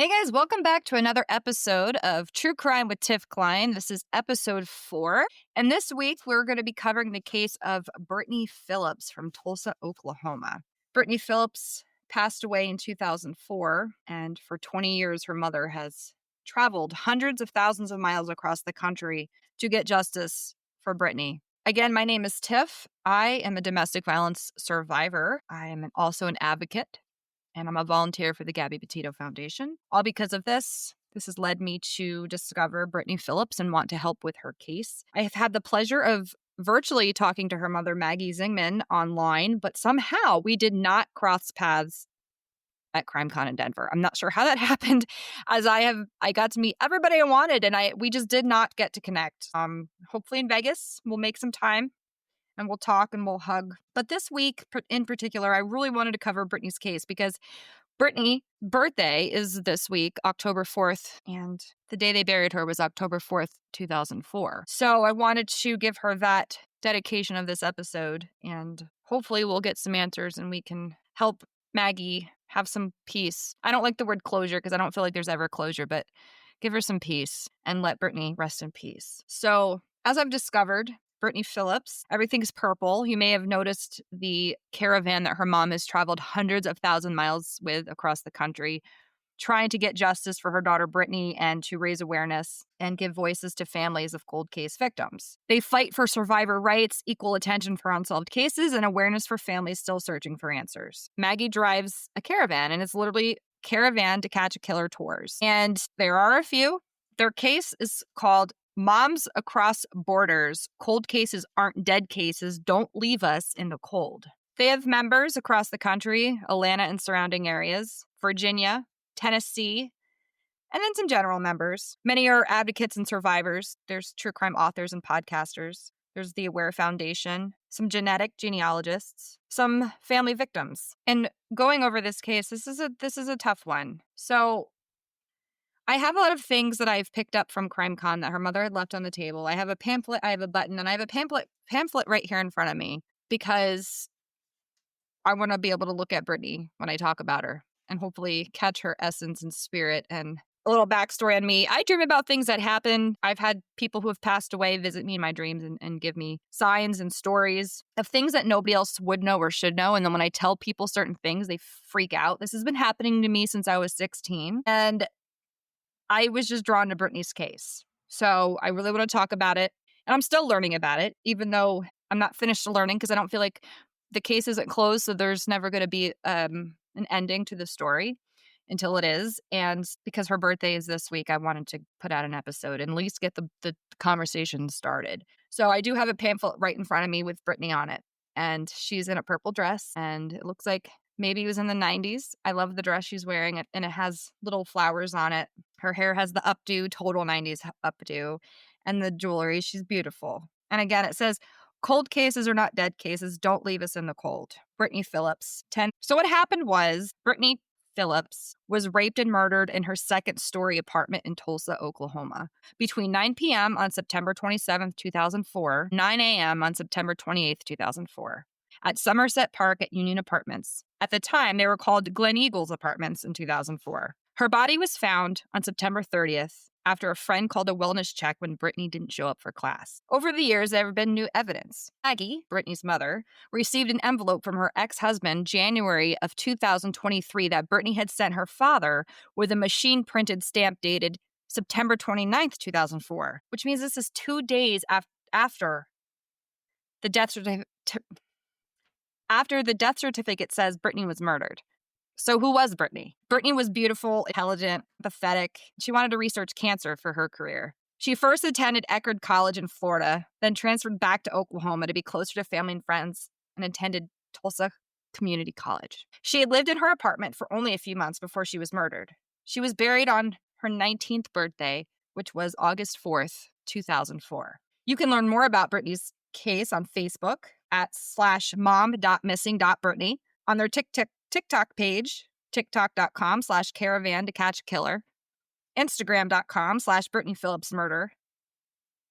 Hey guys, welcome back to another episode of True Crime with Tiff Klein. This is episode 4. And this week we're going to be covering the case of Brittany Phillips from Tulsa, Oklahoma. Brittany Phillips passed away in 2004, and for 20 years her mother has traveled hundreds of thousands of miles across the country to get justice for Brittany. Again, my name is Tiff. I am a domestic violence survivor. I am also an advocate, and I'm a volunteer for the Gabby Petito Foundation. All because of this has led me to discover Brittany Phillips and want to help with her case. I have had the pleasure of virtually talking to her mother, Maggie Zingman, online, but somehow we did not cross paths at CrimeCon in Denver. I'm not sure how that happened, as I got to meet everybody I wanted, and we just did not get to connect. Hopefully in Vegas, we'll make some time and we'll talk and we'll hug. But this week in particular, I really wanted to cover Brittany's case because Brittany's birthday is this week, October 4th, and the day they buried her was October 4th, 2004. So I wanted to give her that dedication of this episode, and hopefully we'll get some answers and we can help Maggie have some peace. I don't like the word closure because I don't feel like there's ever closure, but give her some peace and let Brittany rest in peace. So as I've discovered, Brittany Phillips, everything's purple. You may have noticed the Caravan that her mom has traveled hundreds of thousand miles with across the country, trying to get justice for her daughter Brittany and to raise awareness and give voices to families of cold case victims. They fight for survivor rights, equal attention for unsolved cases, and awareness for families still searching for answers. Maggie drives a Caravan, and it's literally Caravan to Catch a Killer tours. And there are a few. Their case is called Moms Across Borders. Cold cases aren't dead cases. Don't leave us in the cold. They have members across the country, Atlanta and surrounding areas, Virginia, Tennessee, and then some general members. Many are advocates and survivors. There's true crime authors and podcasters. There's the Aware Foundation, some genetic genealogists, some family victims. And going over this case, this is a tough one. So I have a lot of things that I've picked up from CrimeCon that her mother had left on the table. I have a pamphlet, I have a button, and I have a pamphlet right here in front of me because I want to be able to look at Brittany when I talk about her and hopefully catch her essence and spirit. And a little backstory on me. I dream about things that happen. I've had people who have passed away visit me in my dreams and give me signs and stories of things that nobody else would know or should know. And then when I tell people certain things, they freak out. This has been happening to me since I was 16. And I was just drawn to Brittany's case. So I really want to talk about it. And I'm still learning about it, even though I'm not finished learning because I don't feel like the case isn't closed. So there's never going to be an ending to the story until it is. And because her birthday is this week, I wanted to put out an episode and at least get the conversation started. So I do have a pamphlet right in front of me with Brittany on it. And she's in a purple dress, and it looks like maybe it was in the 90s. I love the dress she's wearing, and it has little flowers on it. Her hair has the updo, total 90s updo, and the jewelry. She's beautiful. And again, it says, cold cases are not dead cases. Don't leave us in the cold. Brittany Phillips, 10. So what happened was Brittany Phillips was raped and murdered in her second-story apartment in Tulsa, Oklahoma, between 9 p.m. on September 27th, 2004, 9 a.m. on September 28th, 2004. At Somerset Park at Union Apartments. At the time, they were called Glen Eagles Apartments in 2004. Her body was found on September 30th after a friend called a wellness check when Brittany didn't show up for class. Over the years, there have been new evidence. Maggie, Brittany's mother, received an envelope from her ex-husband January of 2023 that Brittany had sent her father with a machine-printed stamp dated September 29th, 2004, which means this is 2 days after the death certificate. After the death certificate says Brittany was murdered. So who was Brittany? Brittany was beautiful, intelligent, pathetic. She wanted to research cancer for her career. She first attended Eckerd College in Florida, then transferred back to Oklahoma to be closer to family and friends, and attended Tulsa Community College. She had lived in her apartment for only a few months before she was murdered. She was buried on her 19th birthday, which was August 4th, 2004. You can learn more about Brittany's case on Facebook at /mom.missing.Brittany, on their TikTok page, tiktok.com/caravan to catch a killer, Instagram.com/Brittany Phillips murder,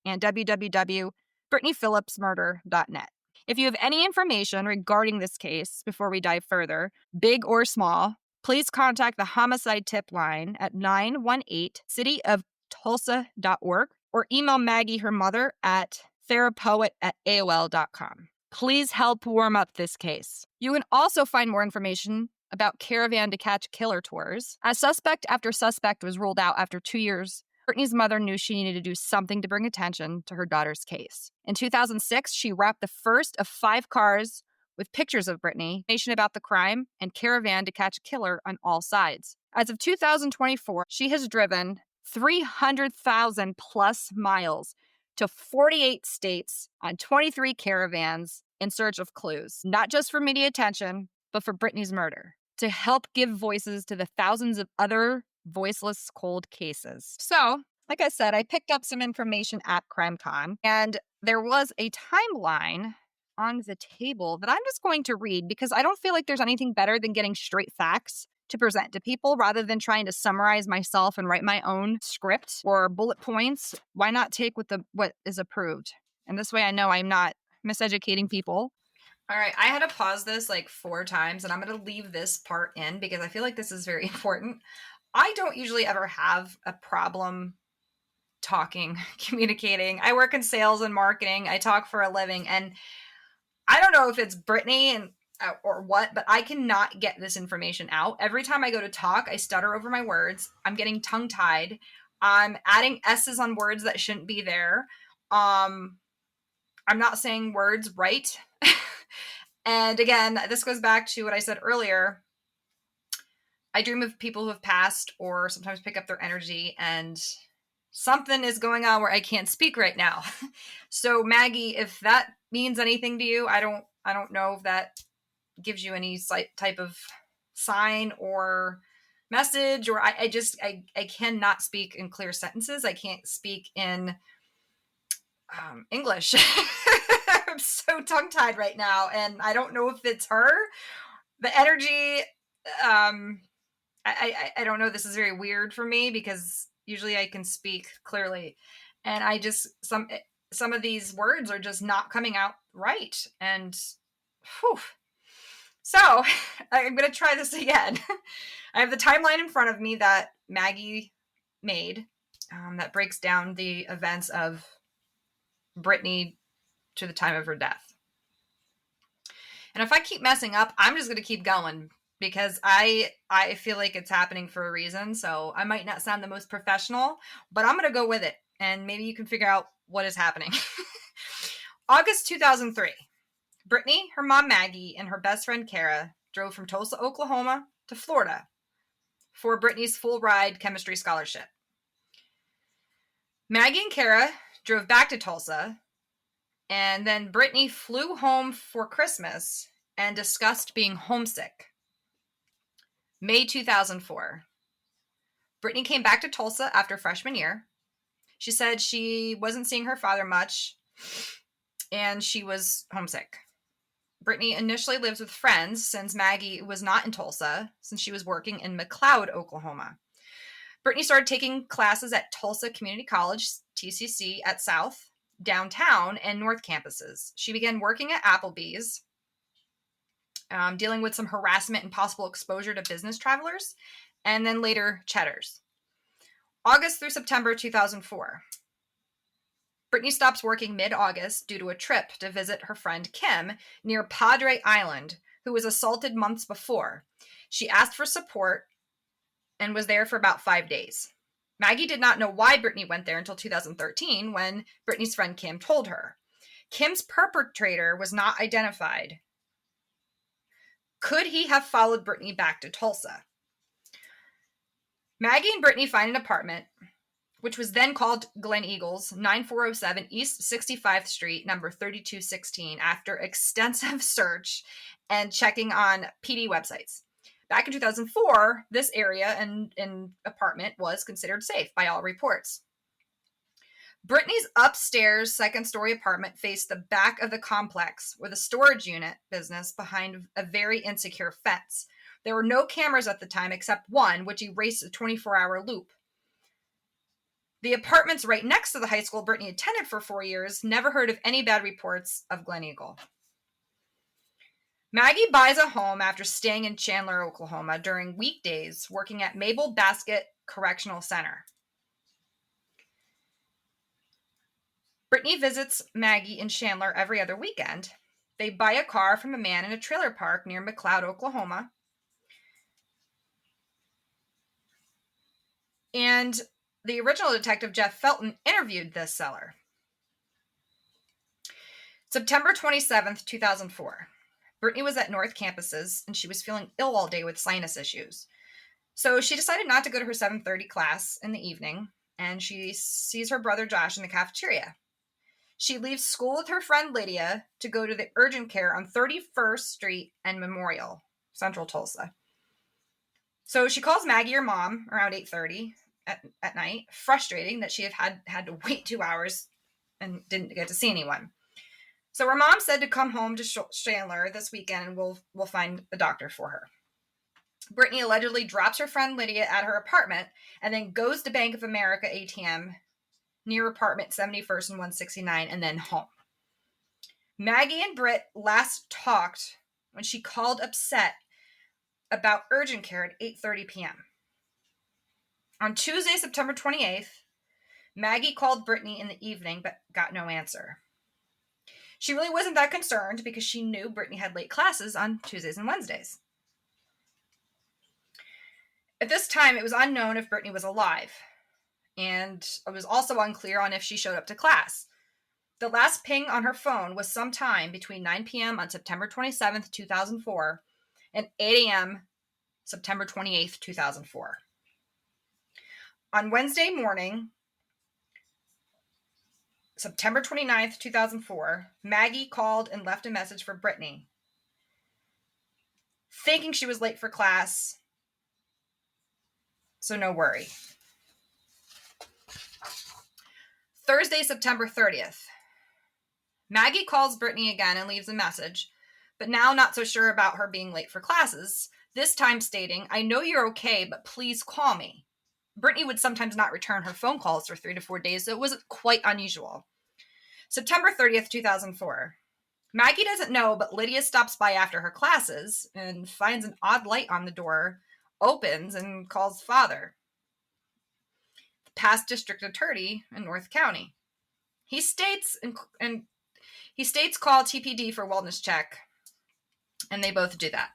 and www.BrittanyPhillipsMurder.net. If you have any information regarding this case before we dive further, big or small, please contact the homicide tip line at 918cityoftulsa.org or email Maggie, her mother, at therapoet@aol.com. Please help warm up this case. You can also find more information about Caravan to Catch Killer tours. As suspect after suspect was ruled out after 2 years, Brittany's mother knew she needed to do something to bring attention to her daughter's case. In 2006, she wrapped the first of 5 cars with pictures of Brittany, information about the crime, and Caravan to Catch a Killer on all sides. As of 2024, she has driven 300,000 plus miles to 48 states on 23 caravans in search of clues, not just for media attention, but for Brittany's murder, to help give voices to the thousands of other voiceless cold cases. So, like I said, I picked up some information at CrimeCon, and there was a timeline on the table that I'm just going to read because I don't feel like there's anything better than getting straight facts to present to people rather than trying to summarize myself and write my own script or bullet points. Why not take what is approved? And this way I know I'm not miseducating people. All right, I had to pause this like 4 times, and I'm going to leave this part in because I feel like this is very important. I don't usually ever have a problem talking, communicating. I work in sales and marketing. I talk for a living, and I don't know if it's Brittany or what, but I cannot get this information out. Every time I go to talk, I stutter over my words. I'm getting tongue-tied. I'm adding S's on words that shouldn't be there. I'm not saying words right. And again, this goes back to what I said earlier. I dream of people who have passed or sometimes pick up their energy, and something is going on where I can't speak right now. So Maggie, if that means anything to you, I don't know if that gives you any type of sign or message, or I cannot speak in clear sentences. I can't speak in English. I'm so tongue-tied right now, and I don't know if it's her. The energy, I don't know. This is very weird for me because usually I can speak clearly, and I just some of these words are just not coming out right. And whew. So I'm going to try this again. I have the timeline in front of me that Maggie made that breaks down the events of Brittany to the time of her death. And if I keep messing up, I'm just going to keep going because I feel like it's happening for a reason. So I might not sound the most professional, but I'm going to go with it. And maybe you can figure out what is happening. August 2003. Brittany, her mom Maggie, and her best friend Kara drove from Tulsa, Oklahoma to Florida for Brittany's full ride chemistry scholarship. Maggie and Kara drove back to Tulsa, and then Brittany flew home for Christmas and discussed being homesick. May 2004. Brittany came back to Tulsa after freshman year. She said she wasn't seeing her father much, and she was homesick. Brittany initially lives with friends since Maggie was not in Tulsa since she was working in McLeod, Oklahoma. Brittany started taking classes at Tulsa Community College, TCC, at South, downtown, and North campuses. She began working at Applebee's, dealing with some harassment and possible exposure to business travelers, and then later Cheddar's. August through September 2004. Brittany stops working mid-August due to a trip to visit her friend Kim near Padre Island, who was assaulted months before. She asked for support and was there for about 5 days. Maggie did not know why Brittany went there until 2013 when Brittany's friend Kim told her. Kim's perpetrator was not identified. Could he have followed Brittany back to Tulsa? Maggie and Brittany find an apartment, which was then called Glen Eagles, 9407 East 65th Street, number 3216, after extensive search and checking on PD websites. Back in 2004, this area and apartment was considered safe by all reports. Brittany's upstairs second-story apartment faced the back of the complex with a storage unit business behind a very insecure fence. There were no cameras at the time except one, which erased a 24-hour loop. The apartments right next to the high school Brittany attended for 4 years never heard of any bad reports of Glen Eagle. Maggie buys a home after staying in Chandler, Oklahoma during weekdays, working at Mabel Basket Correctional Center. Brittany visits Maggie in Chandler every other weekend. They buy a car from a man in a trailer park near McLeod, Oklahoma. And the original detective, Jeff Felton, interviewed this seller. September 27th, 2004. Brittany was at North Campuses, and she was feeling ill all day with sinus issues. So she decided not to go to her 7:30 class in the evening, and she sees her brother Josh in the cafeteria. She leaves school with her friend Lydia to go to the urgent care on 31st Street and Memorial, Central Tulsa. So she calls Maggie, her mom, around 8:30 at night, frustrating that she had to wait 2 hours and didn't get to see anyone. So her mom said to come home to Chandler this weekend and we'll find a doctor for her. Brittany allegedly drops her friend Lydia at her apartment and then goes to Bank of America ATM near apartment 71st and 169 and then home. Maggie and Britt last talked when she called upset about urgent care at 8:30 p.m. On Tuesday, September 28th, Maggie called Brittany in the evening but got no answer. She really wasn't that concerned because she knew Brittany had late classes on Tuesdays and Wednesdays. At this time, it was unknown if Brittany was alive, and it was also unclear on if she showed up to class. The last ping on her phone was sometime between 9 p.m. on September 27th, 2004, and 8 a.m. September 28th, 2004. On Wednesday morning, September 29th, 2004, Maggie called and left a message for Brittany, thinking she was late for class, so no worry. Thursday, September 30th. Maggie calls Brittany again and leaves a message, but now not so sure about her being late for classes, this time stating, "I know you're okay, but please call me." Brittany would sometimes not return her phone calls for 3 to 4 days, so it was quite unusual. September 30th, 2004. Maggie doesn't know, but Lydia stops by after her classes and finds an odd light on the door, opens, and calls father, the past district attorney in North County. He states call TPD for wellness check, and they both do that.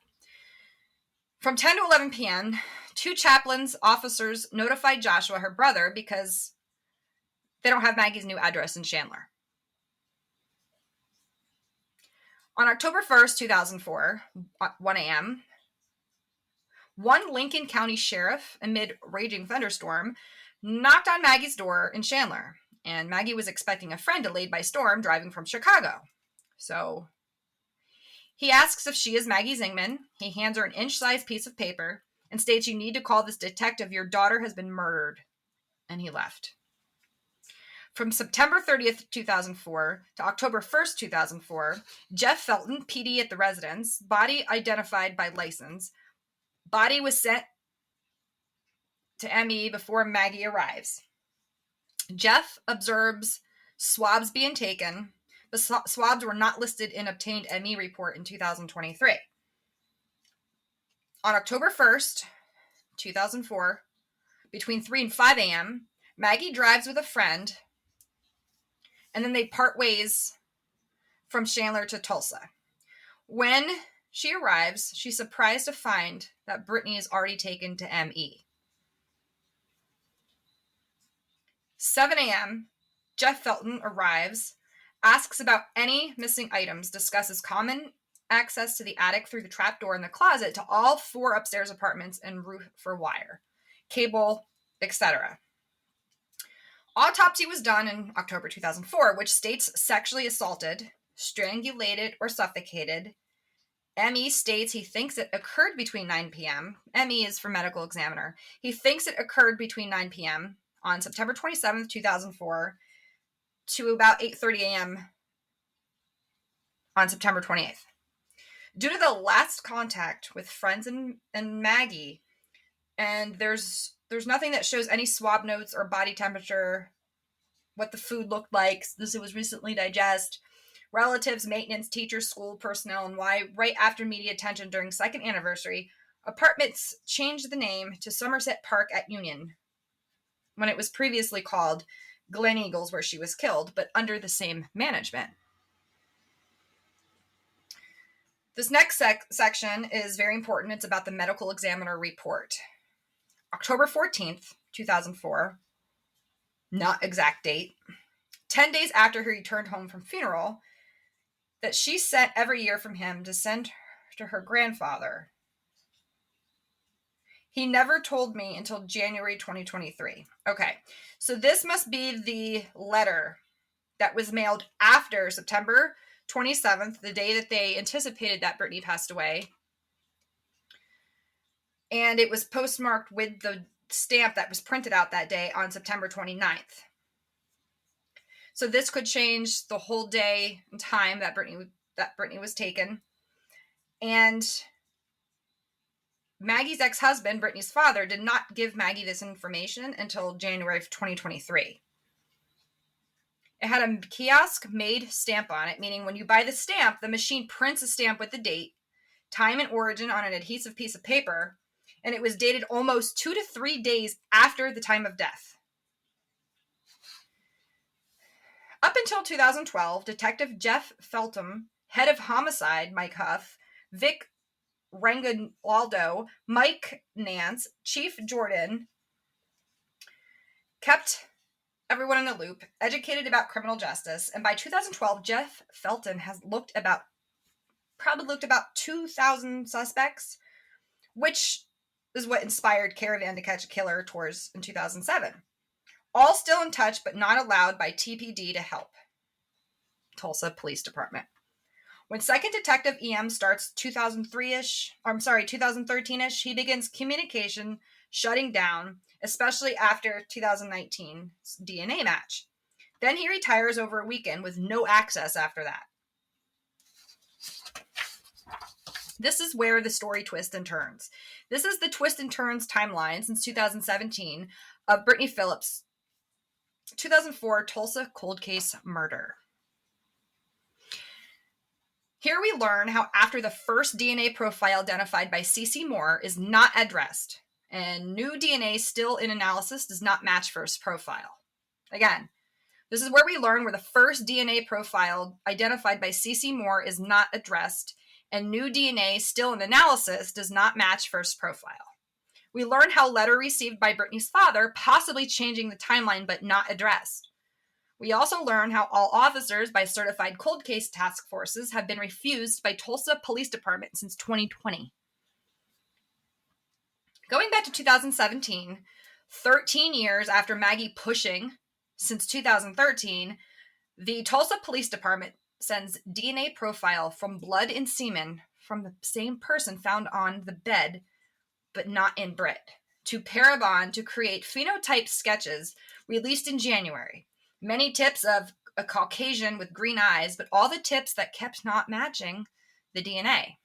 From 10 to 11 p.m., 2 chaplains, officers notified Joshua, her brother, because they don't have Maggie's new address in Chandler. On October 1st, 2004, at 1 a.m., one Lincoln County sheriff, amid raging thunderstorm, knocked on Maggie's door in Chandler, and Maggie was expecting a friend delayed by storm driving from Chicago. So he asks if she is Maggie Zingman. He hands her an inch-sized piece of paper and states, "You need to call this detective. Your daughter has been murdered." And he left. From September 30th, 2004 to October 1st, 2004, Jeff Felton, PD at the residence, body identified by license. Body was sent to ME before Maggie arrives. Jeff observes swabs being taken. The swabs were not listed in obtained ME report in 2023. On October 1st, 2004, between 3 and 5 a.m., Maggie drives with a friend, and then they part ways from Chandler to Tulsa. When she arrives, she's surprised to find that Brittany is already taken to ME. 7 a.m., Jeff Felton arrives, asks about any missing items, discusses common access to the attic through the trapdoor in the closet to all 4 upstairs apartments and roof for wire, cable, etc. Autopsy was done in October 2004, which states sexually assaulted, strangulated, or suffocated. ME states he thinks it occurred between 9 p.m. ME is for medical examiner. He thinks it occurred between 9 p.m. on September 27th, 2004 to about 8:30 a.m. on September 28th. Due to the last contact with friends and Maggie, and there's nothing that shows any swab notes or body temperature, what the food looked like, this was recently digested. relatives, maintenance, teachers, school personnel, and why, right after media attention during second anniversary, apartments changed the name to Somerset Park at Union, when it was previously called Glen Eagles, where she was killed, but under the same management. This next section is very important. It's about the medical examiner report. October 14th, 2004, not exact date, 10 days after he returned home from funeral, that she sent every year from him to send to her grandfather. He never told me until January 2023. Okay, so this must be the letter that was mailed after September 27th, the day that they anticipated that Brittany passed away. And it was postmarked with the stamp that was printed out that day on September 29th. So this could change the whole day and time that Brittany was taken. And Maggie's ex-husband, Brittany's father, did not give Maggie this information until January of 2023. It had a kiosk-made stamp on it, meaning when you buy the stamp, the machine prints a stamp with the date, time, and origin on an adhesive piece of paper, and it was dated almost 2 to 3 days after the time of death. Up until 2012, Detective Jeff Feltham, head of homicide Mike Huff, Vic Ranginaldo, Mike Nance, Chief Jordan, kept everyone in the loop, educated about criminal justice, and by 2012, Jeff Feltham has probably looked about 2,000 suspects, which is what inspired Caravan to Catch a Killer tours in 2007. All still in touch, but not allowed by TPD to help. Tulsa Police Department. When Second Detective EM starts 2013-ish, he begins communication shutting down, especially after 2019's DNA match. Then he retires over a weekend with no access after that. This is where the story twists and turns. This is the twist and turns timeline since 2017 of Brittany Phillips' 2004 Tulsa cold case murder. Here we learn how after the first DNA profile identified by CeCe Moore is not addressed, and new DNA still in analysis does not match first profile. Again, this is where we learn where the first DNA profile identified by CeCe Moore is not addressed, and new DNA still in analysis does not match first profile. We learn how letter received by Brittany's father, possibly changing the timeline but not addressed. We also learn how all officers by certified cold case task forces have been refused by Tulsa Police Department since 2020. Going back to 2017, 13 years after Maggie pushing since 2013, the Tulsa Police Department sends DNA profile from blood and semen from the same person found on the bed, but not in Britt, to Caravan to create phenotype sketches released in January. Many tips of a Caucasian with green eyes, but all the tips that kept not matching the DNA.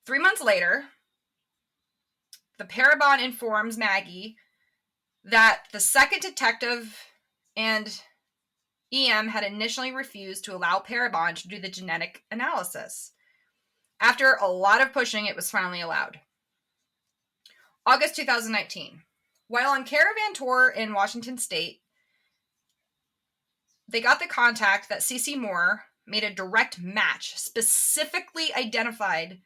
3 months later, the Caravan informs Maggie that the second detective and EM had initially refused to allow Caravan to do the genetic analysis. After a lot of pushing, it was finally allowed. August 2019. While on Caravan tour in Washington State, they got the contact that CeCe Moore made a direct match, specifically identified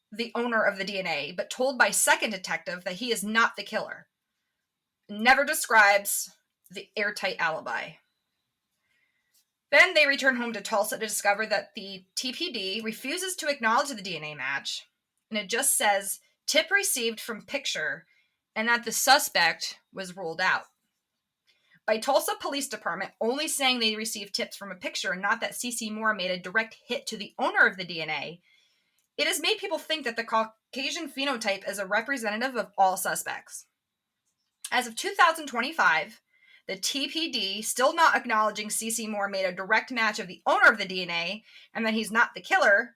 the owner of the DNA, but told by second detective that he is not the killer. Never describes the airtight alibi. Then they return home to Tulsa to discover that the TPD refuses to acknowledge the DNA match, and it just says tip received from picture, and that the suspect was ruled out. By Tulsa Police Department only saying they received tips from a picture and not that CeCe Moore made a direct hit to the owner of the DNA, it has made people think that the Caucasian phenotype is a representative of all suspects. As of 2025, the TPD, still not acknowledging CeCe Moore made a direct match of the owner of the DNA and that he's not the killer.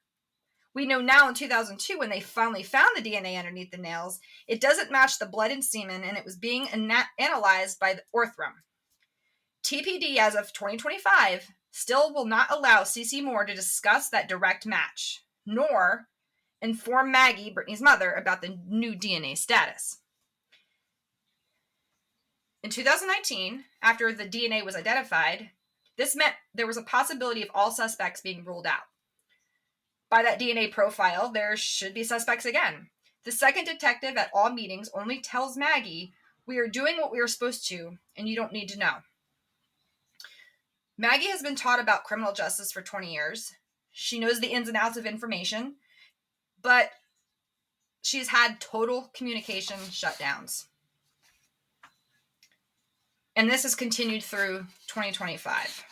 We know now in 2002, when they finally found the DNA underneath the nails, it doesn't match the blood and semen, and it was being analyzed by the Orthram. TPD, as of 2025, still will not allow CeCe Moore to discuss that direct match, nor inform Maggie, Brittany's mother, about the new DNA status. In 2019, after the DNA was identified, this meant there was a possibility of all suspects being ruled out. By that DNA profile, there should be suspects again. The second detective at all meetings only tells Maggie, "We are doing what we are supposed to, and you don't need to know." Maggie has been taught about criminal justice for 20 years. She knows the ins and outs of information, but she's had total communication shutdowns. And this has continued through 2025.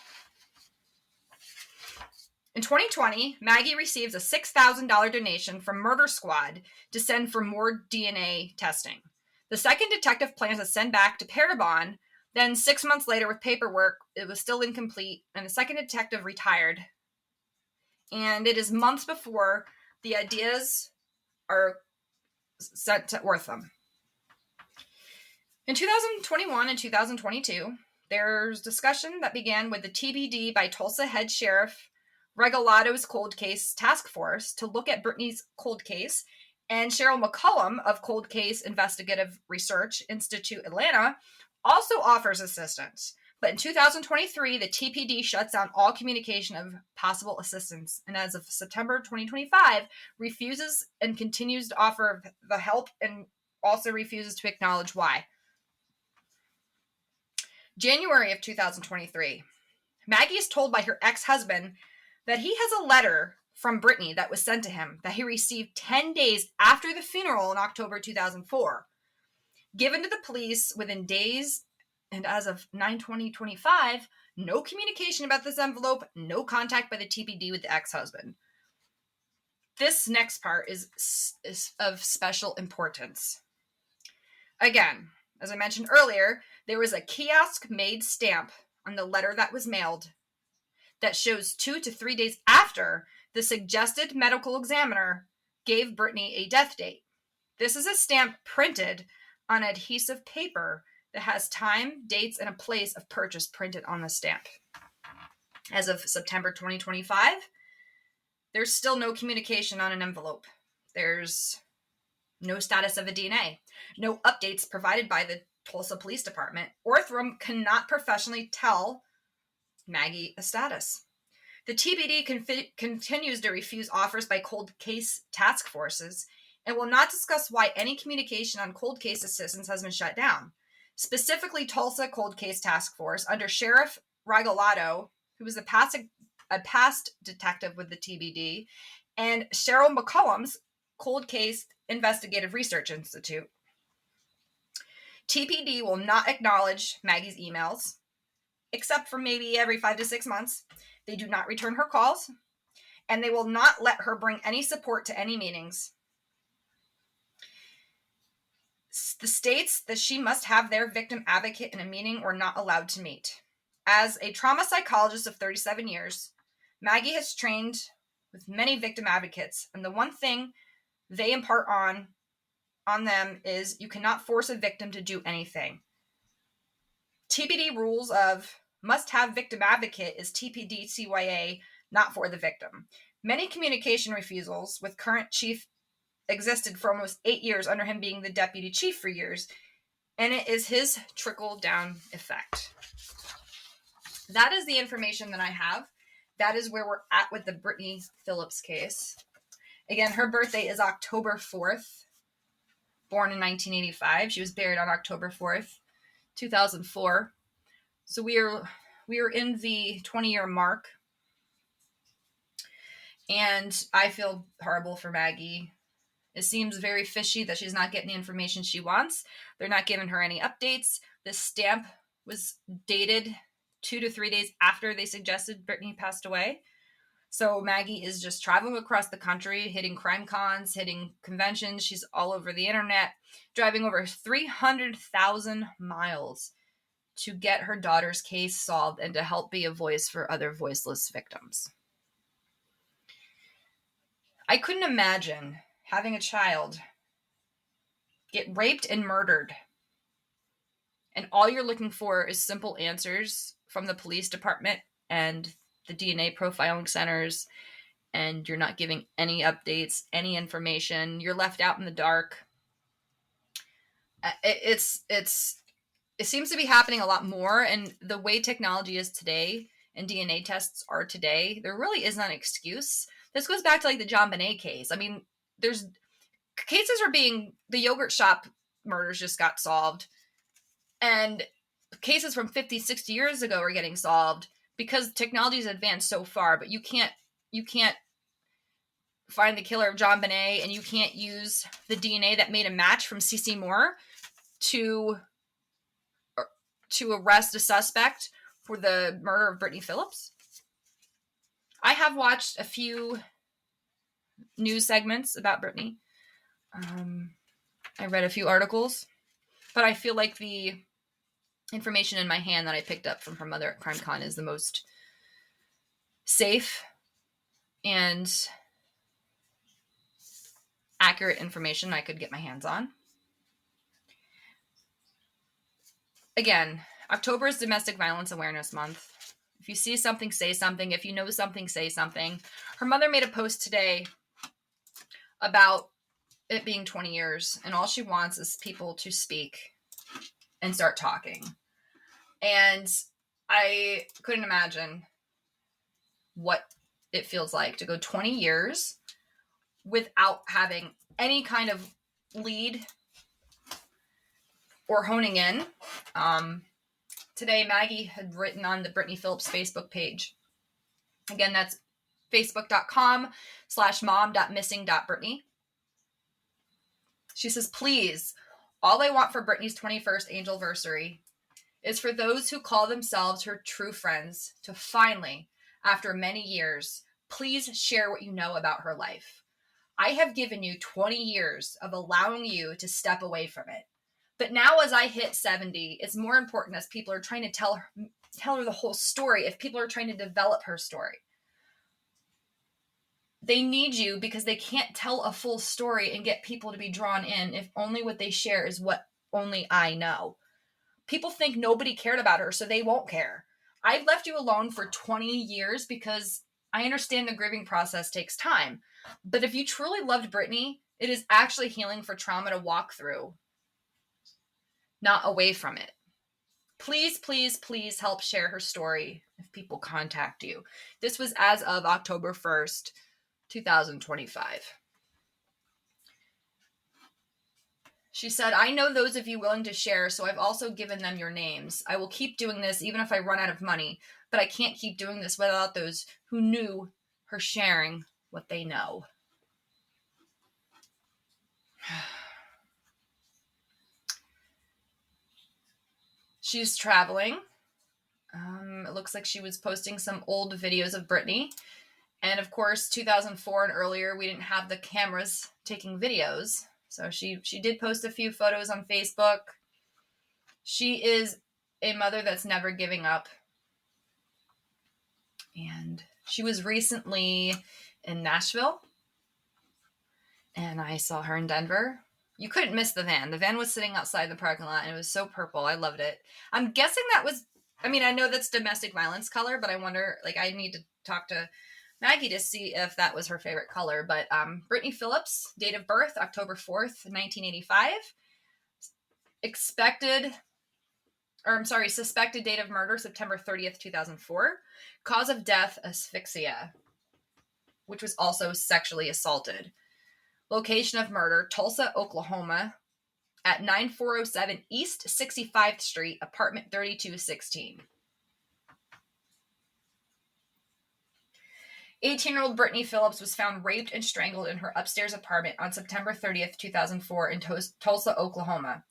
In 2020, Maggie receives a $6,000 donation from Murder Squad to send for more DNA testing. The second detective plans to send back to Caravan. Then 6 months later, with paperwork, it was still incomplete, and the second detective retired. And it is months before the ideas are sent to Ortham. In 2021 and 2022, there's discussion that began with the TBD by Tulsa head sheriff Regalato's cold case task force to look at Brittany's cold case, and Cheryl McCollum of Cold Case Investigative Research Institute Atlanta also offers assistance. But in 2023, the TPD shuts down all communication of possible assistance, and as of September 2025, refuses and continues to offer the help and also refuses to acknowledge why. January of 2023, Maggie is told by her ex-husband that he has a letter from Brittany that was sent to him that he received 10 days after the funeral in October 2004. Given to the police within days, and as of 9/20/25, no communication about this envelope, no contact by the TPD with the ex-husband. This next part is of special importance. Again, as I mentioned earlier, there was a kiosk-made stamp on the letter that was mailed that shows 2 to 3 days after the suggested medical examiner gave Brittany a death date. This is a stamp printed on adhesive paper that has time, dates, and a place of purchase printed on the stamp. As of September 2025, there's still no communication on an envelope. There's no status of a DNA, no updates provided by the Tulsa Police Department. Ortham cannot professionally tell Maggie a status. The TBD continues to refuse offers by cold case task forces and will not discuss why any communication on cold case assistance has been shut down. Specifically, Tulsa Cold Case Task Force under Sheriff Regalato, who was a past detective with the TBD, and Cheryl McCollum's Cold Case Investigative Research Institute. TPD will not acknowledge Maggie's emails, except for maybe every 5 to 6 months. They do not return her calls, and they will not let her bring any support to any meetings. The states that she must have their victim advocate in a meeting or not allowed to meet. As a trauma psychologist of 37 years, Maggie has trained with many victim advocates, and the one thing they impart on them is you cannot force a victim to do anything. TPD rules of must have victim advocate is TPD CYA, not for the victim. Many communication refusals with current chief existed for almost 8 years under him being the deputy chief for years, and it is his trickle-down effect. That is the information that I have. That is where we're at with the Brittany Phillips case. Again, her birthday is October 4th, born in 1985. She was buried on October 4th, 2004. So we are in the 20-year mark, and I feel horrible for Maggie. It seems very fishy that she's not getting the information she wants. They're not giving her any updates. This stamp was dated 2 to 3 days after they suggested Brittany passed away. So Maggie is just traveling across the country, hitting crime cons, hitting conventions. She's all over the internet, driving over 300,000 miles to get her daughter's case solved and to help be a voice for other voiceless victims. I couldn't imagine having a child get raped and murdered and all you're looking for is simple answers from the police department and the DNA profiling centers, and you're not giving any updates, any information. You're left out in the dark. It seems to be happening a lot more, and the way technology is today and DNA tests are today, there really is not an excuse. This goes back to like the JonBenet case. I mean, there's cases are being, the yogurt shop murders just got solved, and cases from 50, 60 years ago are getting solved because technology has advanced so far, but you can't find the killer of JonBenet, and you can't use the DNA that made a match from CeCe Moore to arrest a suspect for the murder of Brittany Phillips. I have watched a few news segments about Brittany. I read a few articles, but I feel like the information in my hand that I picked up from her mother at CrimeCon is the most safe and accurate information I could get my hands on. Again, October is Domestic Violence Awareness Month. If you see something, say something. If you know something, say something. Her mother made a post today about it being 20 years, and all she wants is people to speak and start talking. And I couldn't imagine what it feels like to go 20 years without having any kind of lead or honing in. Today, Maggie had written on the Brittany Phillips Facebook page. Again, that's facebook.com/mom.missing.Brittany. She says, please, all I want for Brittany's 21st angelversary is for those who call themselves her true friends to finally, after many years, please share what you know about her life. I have given you 20 years of allowing you to step away from it. But now as I hit 70, it's more important as people are trying to tell her the whole story, if people are trying to develop her story. They need you because they can't tell a full story and get people to be drawn in if only what they share is what only I know. People think nobody cared about her, so they won't care. I've left you alone for 20 years because I understand the grieving process takes time. But if you truly loved Brittany, it is actually healing for trauma to walk through, not away from it. Please, please, please help share her story if people contact you. This was as of October 1st, 2025. She said, I know those of you willing to share, so I've also given them your names. I will keep doing this even if I run out of money, but I can't keep doing this without those who knew her sharing what they know. She's traveling. It looks like she was posting some old videos of Brittany. And of course, 2004 and earlier, we didn't have the cameras taking videos. So she did post a few photos on Facebook. She is a mother that's never giving up. And she was recently in Nashville. And I saw her in Denver. You couldn't miss the van. The van was sitting outside the parking lot, and it was so purple. I loved it. I'm guessing that was, I mean, I know that's domestic violence color, but I wonder, like, I need to talk to Maggie to see if that was her favorite color. But Brittany Phillips, date of birth, October 4th, 1985. Suspected date of murder, September 30th, 2004. Cause of death, asphyxia, which was also sexually assaulted. Location of murder, Tulsa, Oklahoma, at 9407 East 65th Street, apartment 3216. 18-year-old Brittany Phillips was found raped and strangled in her upstairs apartment on September 30th, 2004 in Tulsa, Oklahoma.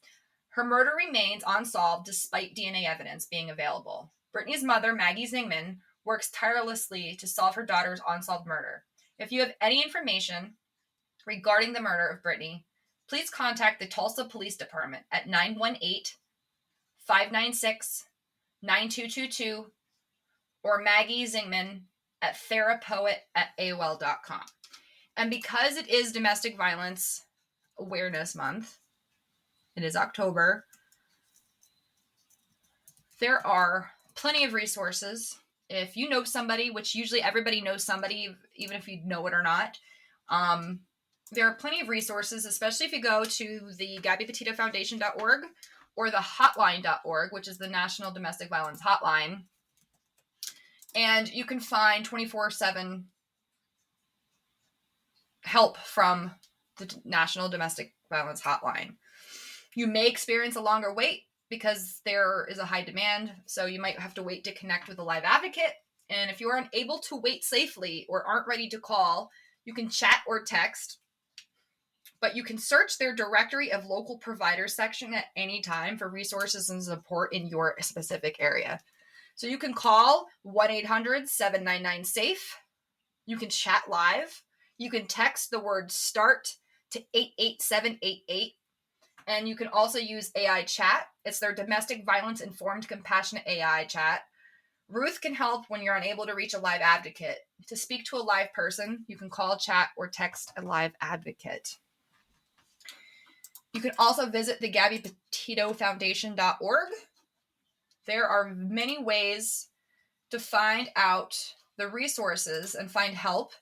Her murder remains unsolved despite DNA evidence being available. Brittany's mother, Maggie Zingman, works tirelessly to solve her daughter's unsolved murder. If you have any information regarding the murder of Brittany, please contact the Tulsa Police Department at 918-596-9222 or Maggie Zingman at therapoet@aol.com. And because it is Domestic Violence Awareness Month, it is October, There are plenty of resources. If you know somebody, which usually everybody knows somebody, even if you know it or not, there are plenty of resources, especially if you go to the GabbyPetitoFoundation.org or the hotline.org, which is the National Domestic Violence Hotline. And you can find 24/7 help from the National Domestic Violence Hotline. You may experience a longer wait because there is a high demand, so you might have to wait to connect with a live advocate. And if you are unable to wait safely or aren't ready to call, you can chat or text, but you can search their directory of local providers section at any time for resources and support in your specific area. So you can call 1-800-799-SAFE. You can chat live. You can text the word START to 88788. And you can also use AI chat. It's their domestic violence informed compassionate AI chat. Ruth can help when you're unable to reach a live advocate. To speak to a live person, you can call, chat, or text a live advocate. You can also visit the GabbyPetitoFoundation.org. There are many ways to find out the resources and find help,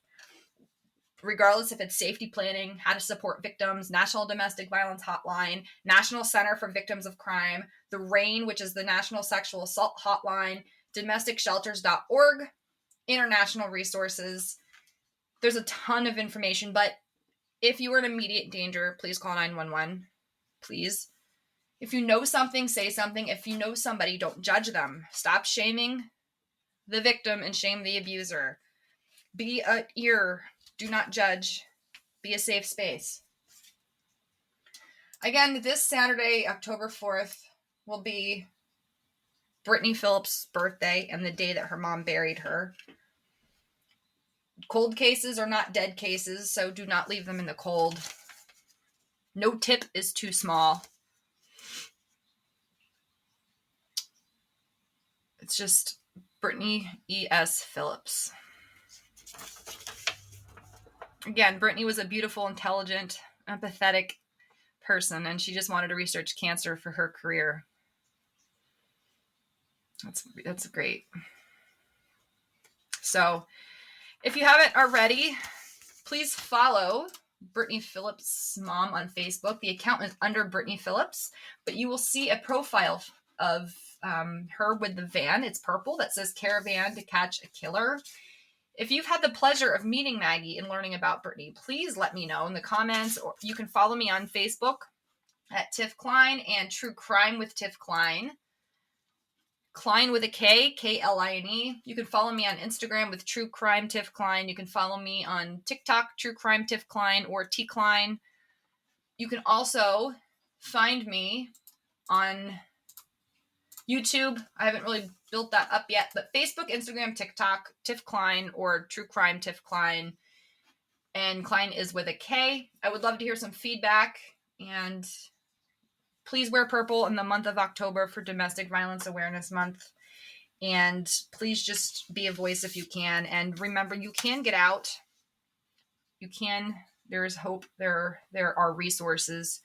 regardless if it's safety planning, how to support victims, National Domestic Violence Hotline, National Center for Victims of Crime, the RAIN, which is the National Sexual Assault Hotline, domesticshelters.org, international resources. There's a ton of information, but if you are in immediate danger, please call 911, please. If you know something, say something. If you know somebody, don't judge them. Stop shaming the victim and shame the abuser. Be an ear. Do not judge. Be a safe space. Again, this Saturday, October 4th, will be Brittany Phillips' birthday and the day that her mom buried her. Cold cases are not dead cases, so do not leave them in the cold. No tip is too small. It's just Brittany E.S. Phillips. Again, Brittany was a beautiful, intelligent, empathetic person, and she just wanted to research cancer for her career. That's great. So, if you haven't already, please follow Brittany Phillips' mom on Facebook. The account is under Brittany Phillips, but you will see a profile of her with the van. It's purple that says Caravan to Catch a Killer. If you've had the pleasure of meeting Maggie and learning about Brittany, please let me know in the comments, or you can follow me on Facebook at Tiff Klein and True Crime with Tiff Klein. Klein with a K, K-L-I-N-E. You can follow me on Instagram with True Crime Tiff Klein. You can follow me on TikTok, True Crime Tiff Klein or T Klein. You can also find me on YouTube. I haven't really built that up yet, but Facebook, Instagram, TikTok, Tiff Klein or True Crime Tiff Klein. And Klein is with a K. I would love to hear some feedback, and please wear purple in the month of October for Domestic Violence Awareness Month. And please just be a voice if you can. And remember, you can get out. You can. There is hope. There are resources.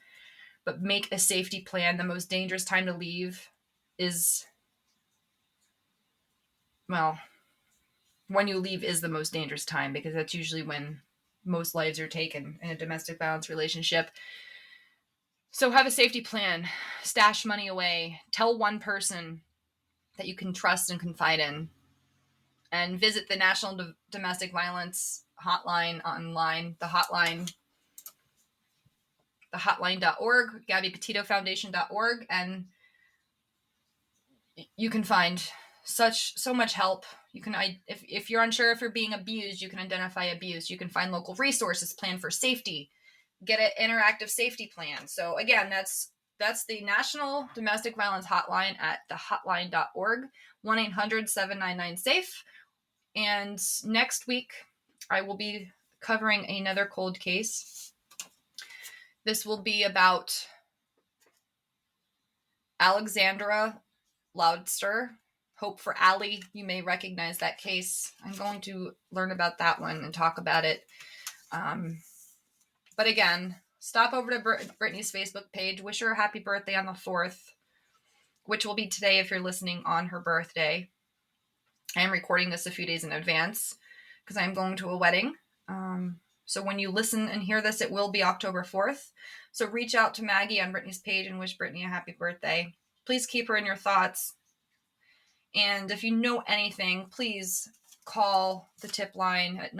But make a safety plan. The most dangerous time to leave is, well, when you leave is the most dangerous time, because that's usually when most lives are taken in a domestic violence relationship. So have a safety plan. Stash money away. Tell one person that you can trust and confide in. And visit the National Domestic Violence Hotline online, the hotline.org, GabbyPetitoFoundation.org, and you can find so much help. You can, if you're unsure if you're being abused, you can identify abuse. You can find local resources, plan for safety, get an interactive safety plan. So again, that's the National Domestic Violence Hotline at thehotline.org, 1-800-799-SAFE. And next week, I will be covering another cold case. This will be about Alexandra Loudster. Hope for Allie. You may recognize that case. I'm going to learn about that one and talk about it. But again, stop over to Brittany's Facebook page. Wish her a happy birthday on the 4th. which will be today if you're listening on her birthday. I am recording this a few days in advance because I'm going to a wedding. So when you listen and hear this, it will be October 4th. So reach out to Maggie on Brittany's page and wish Brittany a happy birthday. Please keep her in your thoughts. And if you know anything, please call the tip line at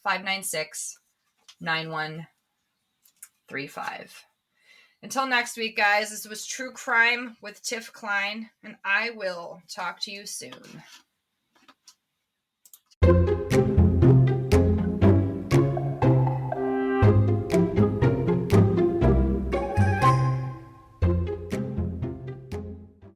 918-596-9135. Until next week, guys, this was True Crime with Tiff Klein, and I will talk to you soon.